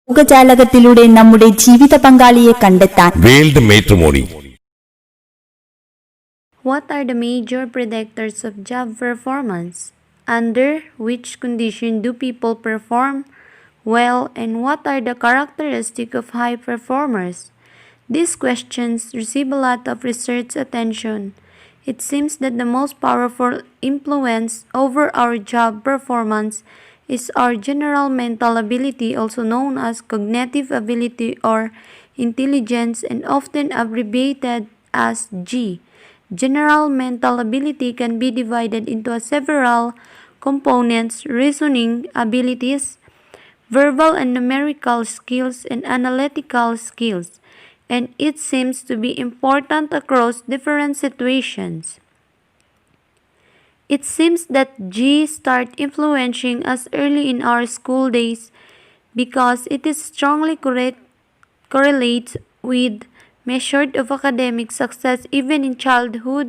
ലോകജാലകത്തിലൂടെ നമ്മുടെ ജീവിത പങ്കാളിയെ കണ്ടെത്താൻ world matrimony. What are the major predictors of job performance? Under which condition do people perform well, and what are the characteristics of high performers? These questions receive a lot of research attention. It seems that the most powerful influence over our job performance is our general mental ability, also known as cognitive ability or intelligence, and often abbreviated as G. General mental ability can be divided into several components: reasoning abilities, verbal and numerical skills, and analytical skills, and it seems to be important across different situations. It seems that G start influencing us early in our school days because it is strongly correlates with measured of academic success even in childhood.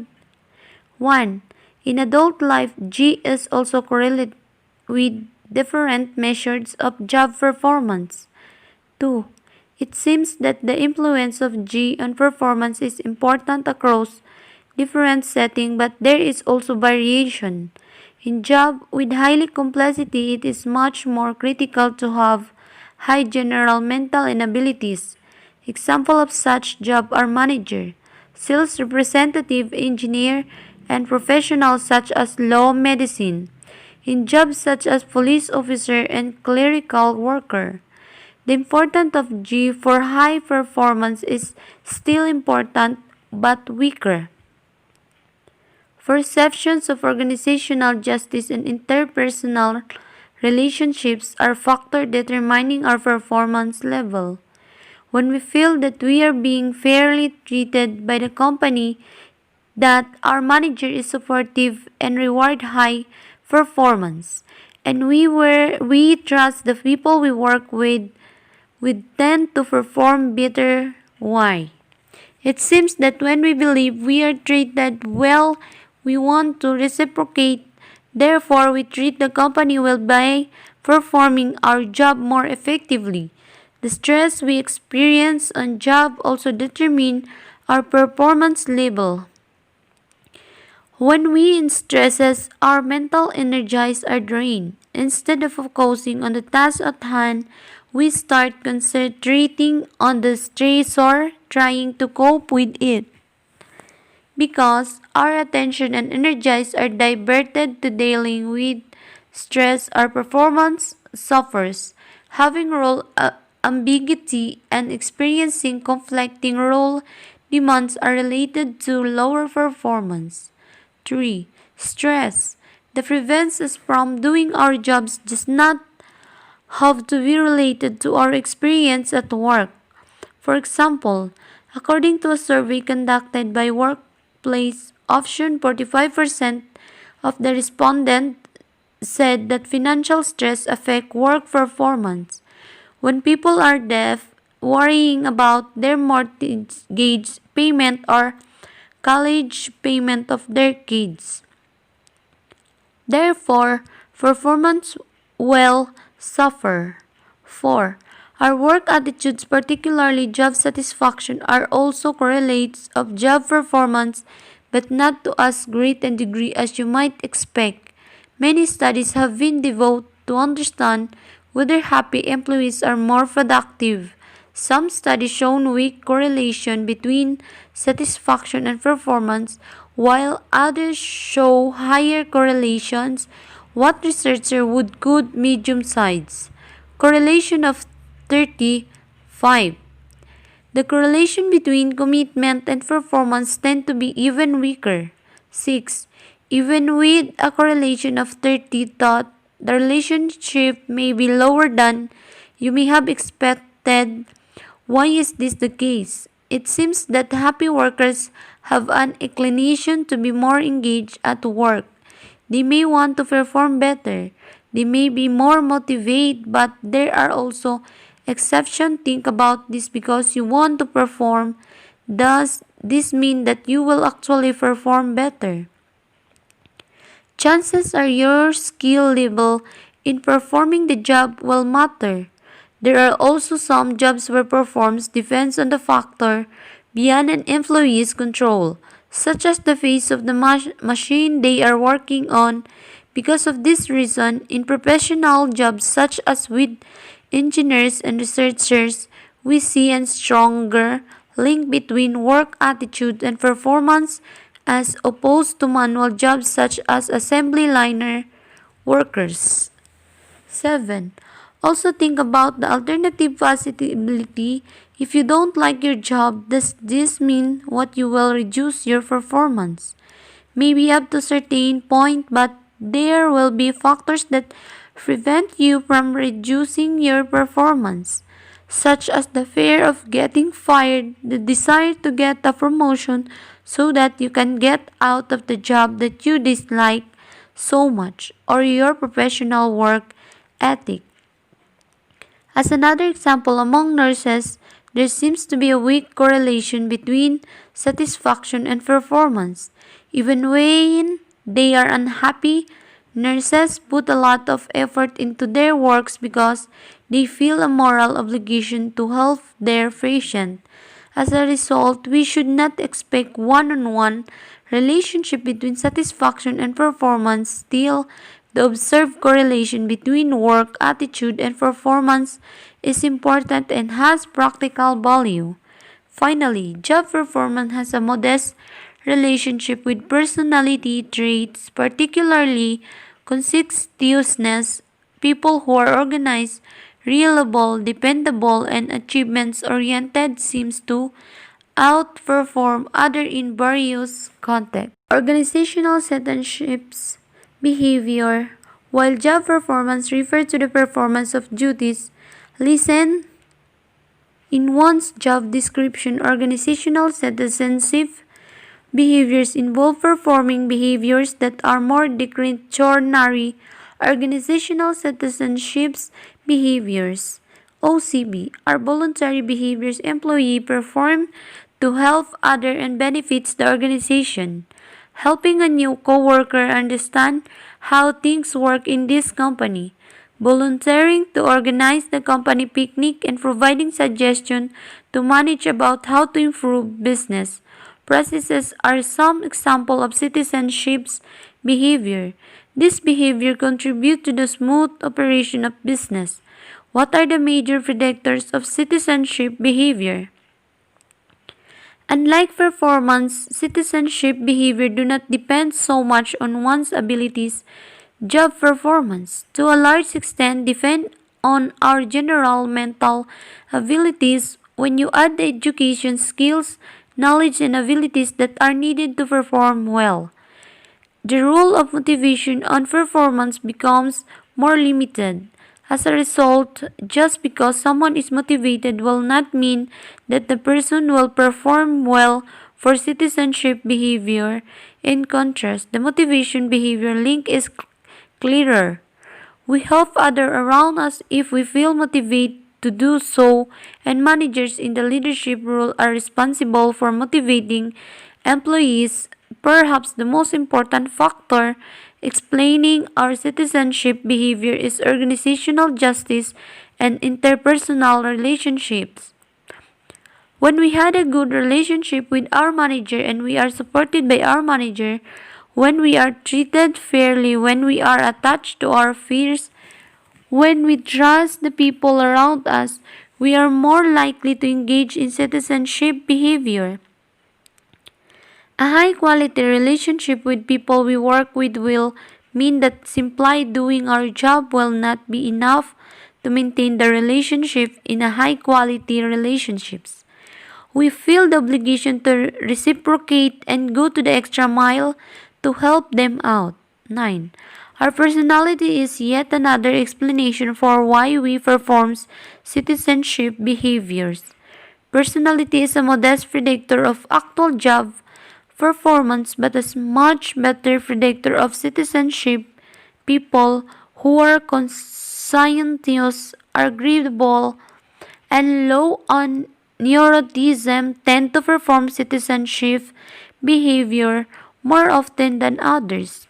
1. In adult life, G is also correlated with different measures of job performance. 2. It seems that the influence of G on performance is important across different settings, but there is also variation. In job with highly complexity, it is much more critical to have high general mental abilities. Examples of such job are manager, sales representative, engineer, and professionals such as law, medicine. In jobs such as police officer and clerical worker, the importance of G for high performance is still important but weaker. Perceptions of organizational justice and interpersonal relationships are factors determining our performance level. When we feel that we are being fairly treated by the company, that our manager is supportive and reward high performance, and we trust the people we work with, we tend to perform better. Why? It seems that when we believe we are treated well, we want to reciprocate. Therefore, we treat the company well by performing our job more effectively. The stress we experience on job also determine our performance level. When we in stresses, our mental energies are drained. Instead of focusing on the task at hand, we start concentrating on the stressor, trying to cope with it. Because our attention and energies are diverted to dealing with stress, our performance suffers. Having role ambiguity and experiencing conflicting role demands are related to lower performance. 3. Stress that prevents us from doing our jobs does not have to be related to our experience at work. For example, according to a survey conducted by Workplace Option, 45% of the respondents said that financial stress affects work performance. When people are deaf, worrying about their mortgage payment or college payment of their kids. Therefore, performance will suffer. 4. Our work attitudes, particularly job satisfaction, are also correlates of job performance, but not to as great a degree as you might expect. Many studies have been devoted to understand whether happy employees are more productive. Some studies shown weak correlation between satisfaction and performance, while others show higher correlations. What researcher would good medium size? Correlation of 35. The correlation between commitment and performance tend to be even weaker. 6. Even with a correlation of 30, thought the relationship may be lower than you may have expected. Why is this the case? It seems that happy workers have an inclination to be more engaged at work. They may want to perform better. They may be more motivated, but there are also exceptions. Think about this: because you want to perform, does this mean that you will actually perform better? Chances are your skill level in performing the job will matter. There are also some jobs where performance depends on the factor beyond an employee's control, such as the phase of the machine they are working on. Because of this reason, in professional jobs such as with engineers and researchers, we see a stronger link between work attitude and performance as opposed to manual jobs such as assembly liner workers. 7. Also think about the alternative possibility. If you don't like your job, does this mean what you will reduce your performance? Maybe up to a certain point, but there will be factors that prevent you from reducing your performance, such as the fear of getting fired, the desire to get a promotion so that you can get out of the job that you dislike so much, or your professional work ethic. As another example, among nurses, there seems to be a weak correlation between satisfaction and performance. Even when they are unhappy, nurses put a lot of effort into their works because they feel a moral obligation to help their patient. As a result, we should not expect one-on-one relationship between satisfaction and performance. Still, the observed correlation between work attitude and performance is important and has practical value. Finally, job performance has a modest relationship with personality traits, particularly conscientiousness. People who are organized, reliable, dependable, and achievements-oriented seems to outperform others in various contexts. Organizational citizenships behavior. While job performance refers to the performance of duties, listen in one's job description, organizational citizenship behaviors involve performing behaviors that are more discretionary. Organizational citizenships behaviors OCB are voluntary behaviors employee perform to help other and benefits the organization. Helping a new coworker understand how things work in this company, volunteering to organize the company picnic and providing suggestions to manage about how to improve business processes are some example of citizenship's behavior. This behavior contribute to the smooth operation of business. What are the major predictors of citizenship behavior? Unlike performance, citizenship behavior do not depend so much on one's abilities. Job performance, to a large extent, depend on our general mental abilities. When you add the education, skills, knowledge, and abilities that are needed to perform well, the role of motivation on performance becomes more limited. As a result, just because someone is motivated will not mean that the person will perform well for citizenship behavior. In contrast, the motivation behavior link is clearer. We help others around us if we feel motivated to do so, and managers in the leadership role are responsible for motivating employees. Perhaps the most important factor explaining our citizenship behavior is organizational justice and interpersonal relationships. When we had a good relationship with our manager and we are supported by our manager, when we are treated fairly, when we are attached to our fears, when we trust the people around us, we are more likely to engage in citizenship behavior. A high quality relationship with people we work with will mean that simply doing our job will not be enough to maintain the relationship in a high quality relationships. We feel the obligation to reciprocate and go to the extra mile to help them out. 9. Our personality is yet another explanation for why we perform citizenship behaviors. Personality is a modest predictor of actual job performance but a much better predictor of citizenship. People who are conscientious, agreeable, and low on neuroticism tend to perform citizenship behavior more often than others.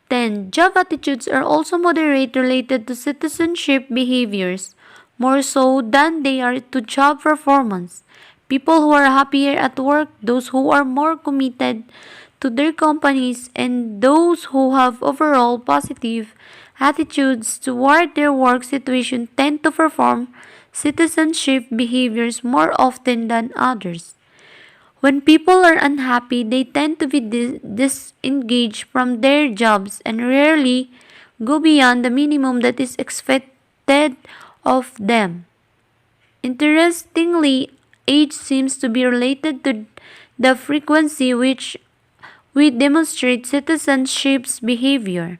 10. Job attitudes are also moderate related to citizenship behaviors, more so than they are to job performance. People who are happier at work, those who are more committed to their companies, and those who have overall positive attitudes toward their work situation tend to perform citizenship behaviors more often than others. When people are unhappy, they tend to be disengaged from their jobs and rarely go beyond the minimum that is expected of them. Interestingly, age seems to be related to the frequency which we demonstrate citizenship's behavior.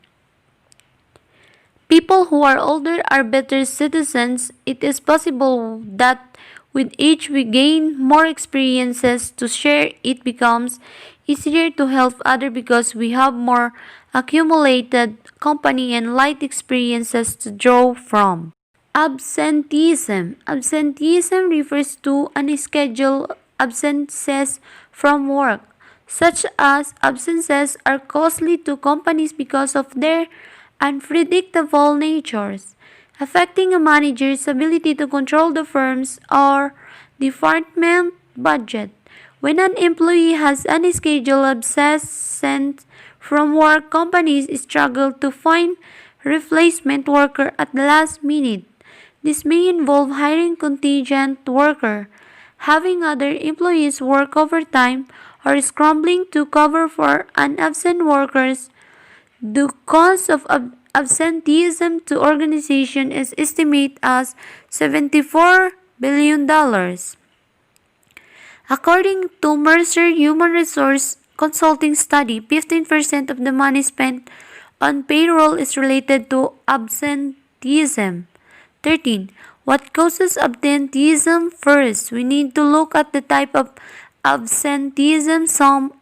People who are older are better citizens. It is possible that with age we gain more experiences to share. It becomes easier to help others because we have more accumulated company and light experiences to draw from. Absenteeism. Absenteeism refers to unscheduled absences from work. Such as absences are costly to companies because of their unpredictable natures, affecting a manager's ability to control the firm's or department budget. When an employee has unscheduled absence from work, companies struggle to find replacement worker at the last minute. This may involve hiring contingent worker, having other employees work overtime, or scrambling to cover for an absent workers. The cost of absenteeism to organization is estimated as $74 billion. According to Mercer Human Resource Consulting study, 15% of the money spent on payroll is related to absenteeism. 13. What causes absenteeism? First, we need to look at the type of absenteeism. Some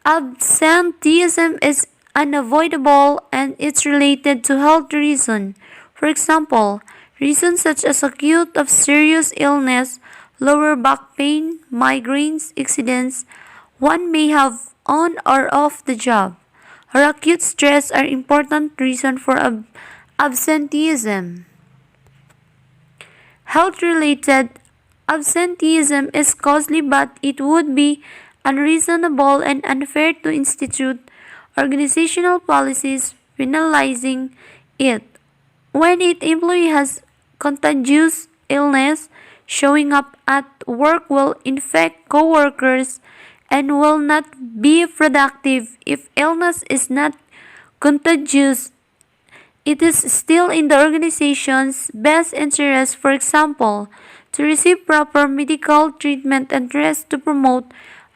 absenteeism is unavoidable and it's related to health reasons. For example, reasons such as acute of serious illness, lower back pain, migraines, accidents one may have on or off the job, or acute stress are important reasons for absenteeism. Health-related absenteeism is costly, but it would be unreasonable and unfair to institute organizational policies penalizing it. When an employee has contagious illness, showing up at work will infect coworkers and will not be productive. If illness is not contagious, it is still in the organization's best interest, for example, to receive proper medical treatment and rest to promote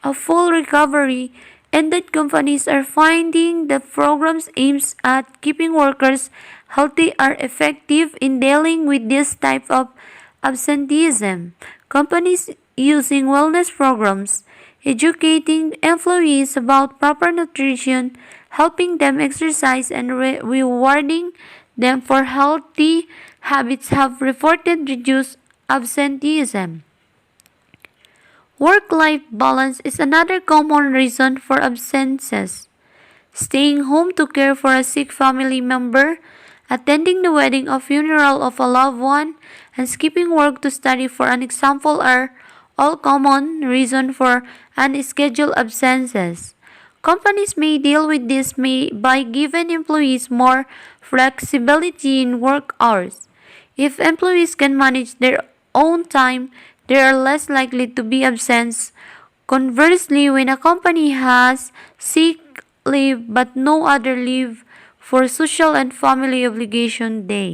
a full recovery, and that companies are finding the programs aims at keeping workers healthy are effective in dealing with this type of absenteeism. Companies using wellness programs, educating employees about proper nutrition, helping them exercise, and rewarding them for healthy habits have reported reduced absenteeism. Work-life balance is another common reason for absences. Staying home to care for a sick family member, attending the wedding or funeral of a loved one, and skipping work to study for an example are all common reasons for unscheduled absences. Companies may deal with this by giving employees more flexibility in work hours. If employees can manage their own time, they are less likely to be absent. Conversely, when a company has sick leave but no other leave for social and family obligation day,